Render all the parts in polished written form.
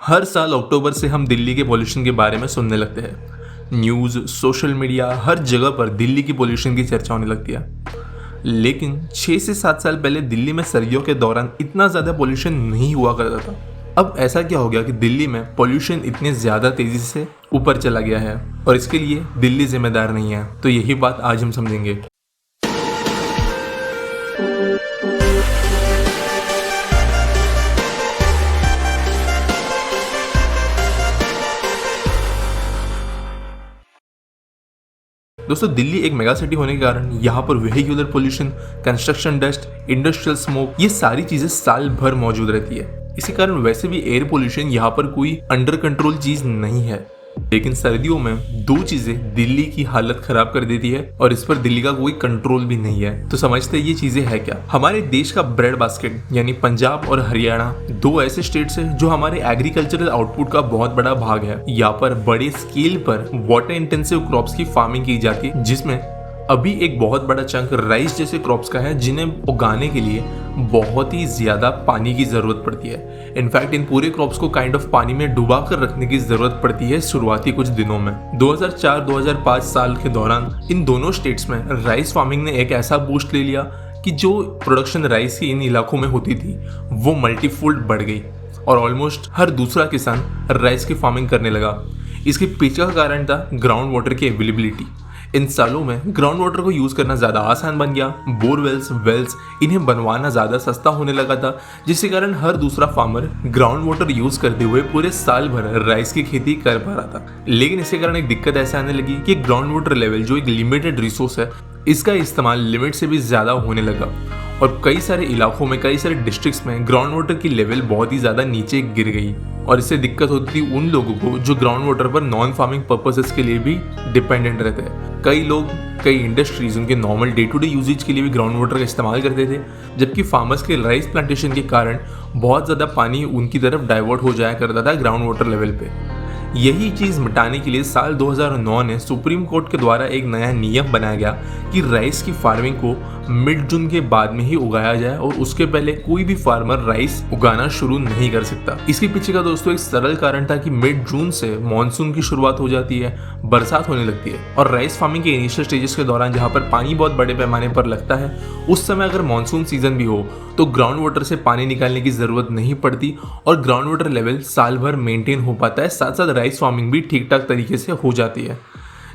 हर साल अक्टूबर से हम दिल्ली के पोल्यूशन के बारे में सुनने लगते हैं। न्यूज़, सोशल मीडिया, हर जगह पर दिल्ली की पोल्यूशन की चर्चा होने लगती है। लेकिन 6 से 7 साल पहले दिल्ली में सर्दियों के दौरान इतना ज़्यादा पोल्यूशन नहीं हुआ करता था। अब ऐसा क्या हो गया कि दिल्ली में पोल्यूशन इतने ज़्यादा तेज़ी से ऊपर चला गया है और इसके लिए दिल्ली जिम्मेदार नहीं है। तो यही बात आज हम समझेंगे। दोस्तों, दिल्ली एक मेगा सिटी होने के कारण यहाँ पर vehicular pollution, construction dust, industrial smoke, ये सारी चीजें साल भर मौजूद रहती है। इसी कारण वैसे भी एयर पोल्यूशन यहाँ पर कोई अंडर कंट्रोल चीज नहीं है। लेकिन सर्दियों में दो चीजें दिल्ली की हालत खराब कर देती है और इस पर दिल्ली का कोई कंट्रोल भी नहीं है। तो समझते ये चीजें है क्या। हमारे देश का ब्रेड बास्केट यानी पंजाब और हरियाणा दो ऐसे स्टेट्स हैं जो हमारे एग्रीकल्चरल आउटपुट का बहुत बड़ा भाग है। यहाँ पर बड़े स्केल पर वाटर इंटेंसिव क्रॉप्स की फार्मिंग की जाती है, जिसमें अभी एक बहुत बड़ा चंक राइस जैसे क्रॉप्स का है, जिन्हें उगाने के लिए बहुत ही ज्यादा पानी की जरूरत पड़ती है। इनफैक्ट इन पूरे क्रॉप्स को काइंड ऑफ पानी में डुबा कर रखने की जरूरत पड़ती है शुरुआती कुछ दिनों में। 2004-2005 साल के दौरान इन दोनों स्टेट्स में राइस फार्मिंग ने एक ऐसा बूस्ट ले लिया कि जो प्रोडक्शन राइस की इन इलाकों में होती थी वो मल्टीफोल्ड बढ़ गई और ऑलमोस्ट हर दूसरा किसान राइस की फार्मिंग करने लगा। इसके पीछे का कारण था ग्राउंड वाटर की अवेलेबिलिटी। इन सालों में ग्राउंड वाटर को यूज करना ज्यादा आसान बन गया। बोरवेल्स, वेल्स, इन्हें बनवाना ज्यादा सस्ता होने लगा था, जिसके कारण हर दूसरा फार्मर ग्राउंड वाटर यूज करते हुए पूरे साल भर राइस की खेती कर पा रहा था। लेकिन इसके कारण एक दिक्कत ऐसे आने लगी कि ग्राउंड वाटर लेवल जो एक लिमिटेड रिसोर्स है, इसका इस्तेमाल लिमिट से भी ज्यादा होने लगा और कई सारे इलाकों में, कई सारे डिस्ट्रिक्ट्स में ग्राउंड वाटर की लेवल बहुत ही ज्यादा नीचे गिर गई और इससे दिक्कत होती थी उन लोगों को जो ग्राउंड वाटर पर नॉन फार्मिंग पर्पसेस के लिए भी डिपेंडेंट रहते हैं। कई लोग, कई इंडस्ट्रीज उनके normal day to day usages के लिए भी ग्राउंड वाटर का इस्तेमाल करते थे, जबकि फार्मर्स के राइस प्लांटेशन के कारण बहुत ज़्यादा पानी उनकी तरफ डाइवर्ट हो जाया करता था ग्राउंड वाटर लेवल पे। यही चीज मिटाने के लिए साल 2009 में सुप्रीम कोर्ट के द्वारा एक नया नियम बनाया गया कि राइस की फार्मिंग को मिड जून के बाद में ही उगाया जाए और उसके पहले कोई भी फार्मर राइस उगाना शुरू नहीं कर सकता। इसके पीछे का दोस्तों एक सरल कारण था कि मिड जून से मॉनसून की शुरुआत हो जाती है, बरसात होने लगती है और राइस फार्मिंग के इनिशियल स्टेजेस के दौरान जहाँ पर पानी बहुत बड़े पैमाने पर लगता है, उस समय अगर मॉनसून सीजन भी हो तो ग्राउंड वाटर से पानी निकालने की जरूरत नहीं पड़ती और ग्राउंड वाटर लेवल साल भर मेंटेन हो पाता है। साथ साथ राइस फार्मिंग भी ठीक ठाक तरीके से हो जाती है।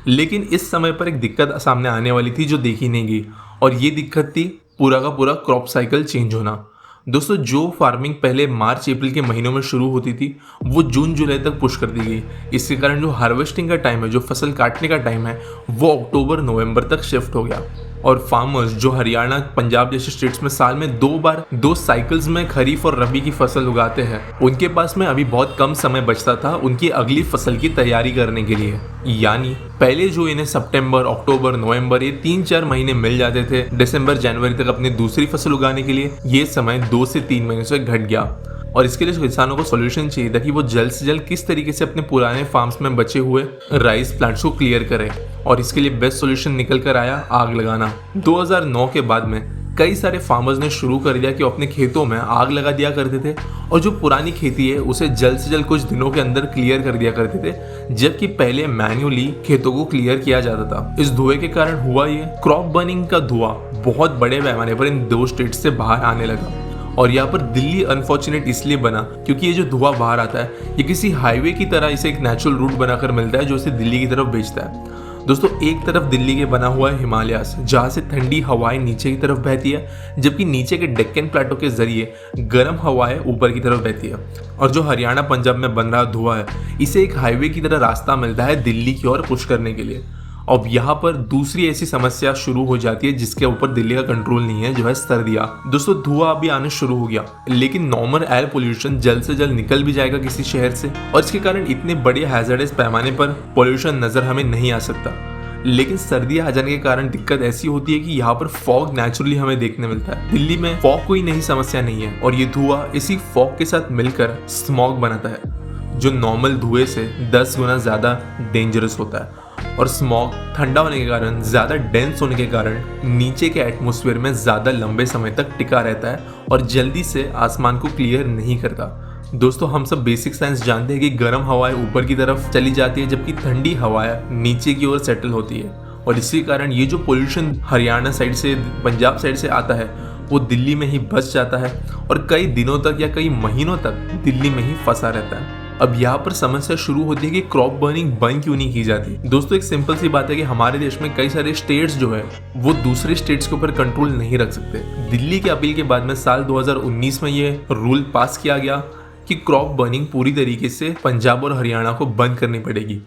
लेकिन इस समय पर एक दिक्कत सामने आने वाली थी जो देखी नहीं गई और ये दिक्कत थी पूरा का पूरा क्रॉप साइकिल चेंज होना। दोस्तों, जो फार्मिंग पहले मार्च अप्रैल के महीनों में शुरू होती थी वो जून जुलाई तक पुश कर दी गई। इसके कारण जो हार्वेस्टिंग का टाइम है, जो फसल काटने का टाइम है, वो अक्टूबर नवंबर तक शिफ्ट हो गया और फार्मर्स जो हरियाणा, पंजाब जैसे स्टेट्स में साल में दो साइकिल्स में खरीफ और रबी की फसल उगाते हैं, उनके पास में अभी बहुत कम समय बचता था उनकी अगली फसल की तैयारी करने के लिए। यानी पहले जो इन्हें सितंबर, अक्टूबर, नवंबर, ये 3-4 महीने मिल जाते थे दिसंबर, जनवरी तक अपनी दूसरी फसल उगाने के लिए, ये समय 2 से 3 महीने से घट गया। और इसके लिए किसानों को सॉल्यूशन चाहिए था कि वो जल्द से जल्द किस तरीके से अपने पुराने फार्म्स में बचे हुए राइस प्लांट्स को क्लियर करें और इसके लिए बेस्ट सॉल्यूशन निकल कर आया आग लगाना। 2009 के बाद में कई सारे फार्मर्स ने शुरू कर दिया कि वो अपने खेतों में आग लगा दिया करते थे और जो पुरानी खेती है उसे जल्द से जल्द कुछ दिनों के अंदर क्लियर कर दिया करते थे, जबकि पहले मैन्युअली खेतों को क्लियर किया जाता था। इस धुएं के कारण हुआ ये, क्रॉप बर्निंग का धुआं बहुत बड़े पैमाने पर इन दो स्टेट से बाहर आने लगा और यहाँ पर दिल्ली अनफॉर्चुनेट इसलिए बना क्योंकि ये जो धुआं बाहर आता है ये किसी हाईवे की तरह इसे एक नेचुरल रूट बनाकर मिलता है जो इसे दिल्ली की तरफ भेजता है। दोस्तों, एक तरफ दिल्ली के बना हुआ है हिमालयास, जहाँ से ठंडी हवाएं नीचे की तरफ बहती है, जबकि नीचे के डेक्कन प्लेटो के जरिए गर्म हवाएं ऊपर की तरफ बहती है और जो हरियाणा पंजाब में बन रहा धुआं है, इसे एक हाईवे की तरह रास्ता मिलता है दिल्ली की ओर पुश करने के लिए। अब यहाँ पर दूसरी ऐसी समस्या शुरू हो जाती है जिसके ऊपर दिल्ली का कंट्रोल नहीं है, जो है सर्दियाँ। दोस्तों, धुआं अभी आने शुरू हो गया, लेकिन नॉर्मल एयर पोल्यूशन जल्द से जल्द निकल भी जाएगा किसी शहर से और इसके कारण इतने बड़े हैजर्डस पैमाने पर पोल्यूशन नजर हमें नहीं आ सकता। लेकिन सर्दियाँ आ जाने के कारण दिक्कत ऐसी होती है कि यहाँ पर फॉग नेचुरली हमें देखने मिलता है। दिल्ली में फॉग कोई नई समस्या नहीं है और ये धुआं इसी फॉग के साथ मिलकर स्मॉग बनाता है, जो नॉर्मल धुएं से 10 गुना ज्यादा डेंजरस होता है और स्मॉग ठंडा होने के कारण, ज्यादा डेंस होने के कारण नीचे के एटमॉस्फेयर में ज्यादा लंबे समय तक टिका रहता है और जल्दी से आसमान को क्लियर नहीं करता। दोस्तों हम सब बेसिक साइंस जानते हैं कि गर्म हवाएं ऊपर की तरफ चली जाती है जबकि ठंडी हवाएं नीचे की ओर सेटल होती है, और इसी कारण ये जो पोल्यूशन हरियाणा साइड से, पंजाब साइड से आता है वो दिल्ली में ही बस जाता है और कई दिनों तक या कई महीनों तक दिल्ली में ही फंसा रहता है। अब यहाँ पर समस्या शुरू होती है कि क्रॉप बर्निंग बंद क्यों नहीं की जाती। दोस्तों एक सिंपल सी बात है कि हमारे देश में कई सारे स्टेट्स जो है वो दूसरे स्टेट्स के ऊपर कंट्रोल नहीं रख सकते। दिल्ली की अपील के बाद में साल 2019 में ये रूल पास किया गया कि क्रॉप बर्निंग पूरी तरीके से पंजाब और हरियाणा को बंद करनी पड़ेगी,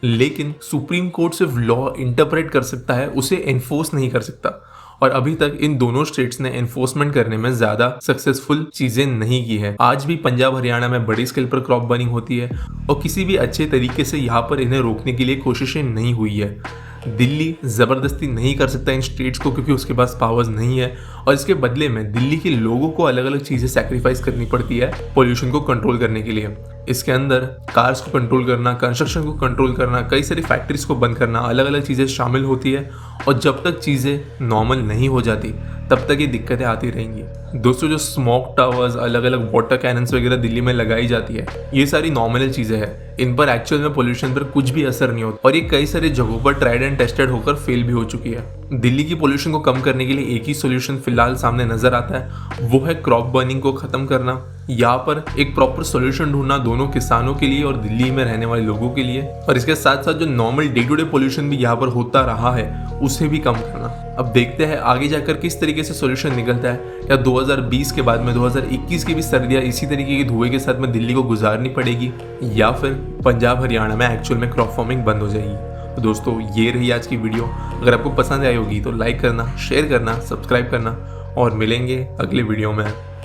लेकिन सुप्रीम कोर्ट सिर्फ लॉ इंटरप्रेट कर सकता है, उसे एनफोर्स नहीं कर सकता। और अभी तक इन दोनों स्टेट्स ने एनफोर्समेंट करने में ज्यादा सक्सेसफुल चीजें नहीं की है। आज भी पंजाब हरियाणा में बड़ी स्केल पर क्रॉप बर्निंग होती है और किसी भी अच्छे तरीके से यहाँ पर इन्हें रोकने के लिए कोशिशें नहीं हुई है। दिल्ली जबरदस्ती नहीं कर सकता इन स्टेट्स को क्योंकि उसके पास पावर्स नहीं है, और इसके बदले में दिल्ली के लोगों को अलग अलग चीजें सैक्रिफाइस करनी पड़ती है पोल्यूशन को कंट्रोल करने के लिए। इसके अंदर कार्स को कंट्रोल करना, कंस्ट्रक्शन को कंट्रोल करना, कई सारी फैक्ट्रीज को बंद करना, अलग अलग चीजें शामिल होती है, और जब तक चीजें नॉर्मल नहीं हो जाती तब तक ये दिक्कतें आती रहेंगी। दोस्तों जो स्मोक टावर्स, अलग अलग वाटर कैनन्स वगैरह दिल्ली में लगाई जाती है, ये सारी नॉमिनल चीजें हैं, इन पर एक्चुअल में पोल्यूशन पर कुछ भी असर नहीं होता, और ये कई सारे जगहों पर ट्राइड एंड टेस्टेड होकर फेल भी हो चुकी है। दिल्ली की पोल्यूशन को कम करने के लिए एक ही सोल्यूशन फिलहाल सामने नजर आता है, वो है क्रॉप बर्निंग को खत्म करना। यहाँ पर एक प्रॉपर सोल्यूशन ढूंढना दोनों किसानों के लिए और दिल्ली में रहने वाले लोगों के लिए, और इसके साथ साथ जो normal day to day pollution भी यहाँ पर होता रहा है उसे भी कम करना। अब देखते हैं आगे जाकर किस तरीके से सोल्यूशन निकलता है। या 2020 के बाद में 2021 की भी सर्दियाँ इसी तरीके के धुएं के साथ में दिल्ली को गुजारनी पड़ेगी, या फिर पंजाब हरियाणा में एक्चुअल में क्रॉप फार्मिंग बंद हो जाएगी। तो दोस्तों ये रही आज की वीडियो। अगर आपको पसंद आई होगी तो लाइक करना, शेयर करना, सब्सक्राइब करना, और मिलेंगे अगले वीडियो में।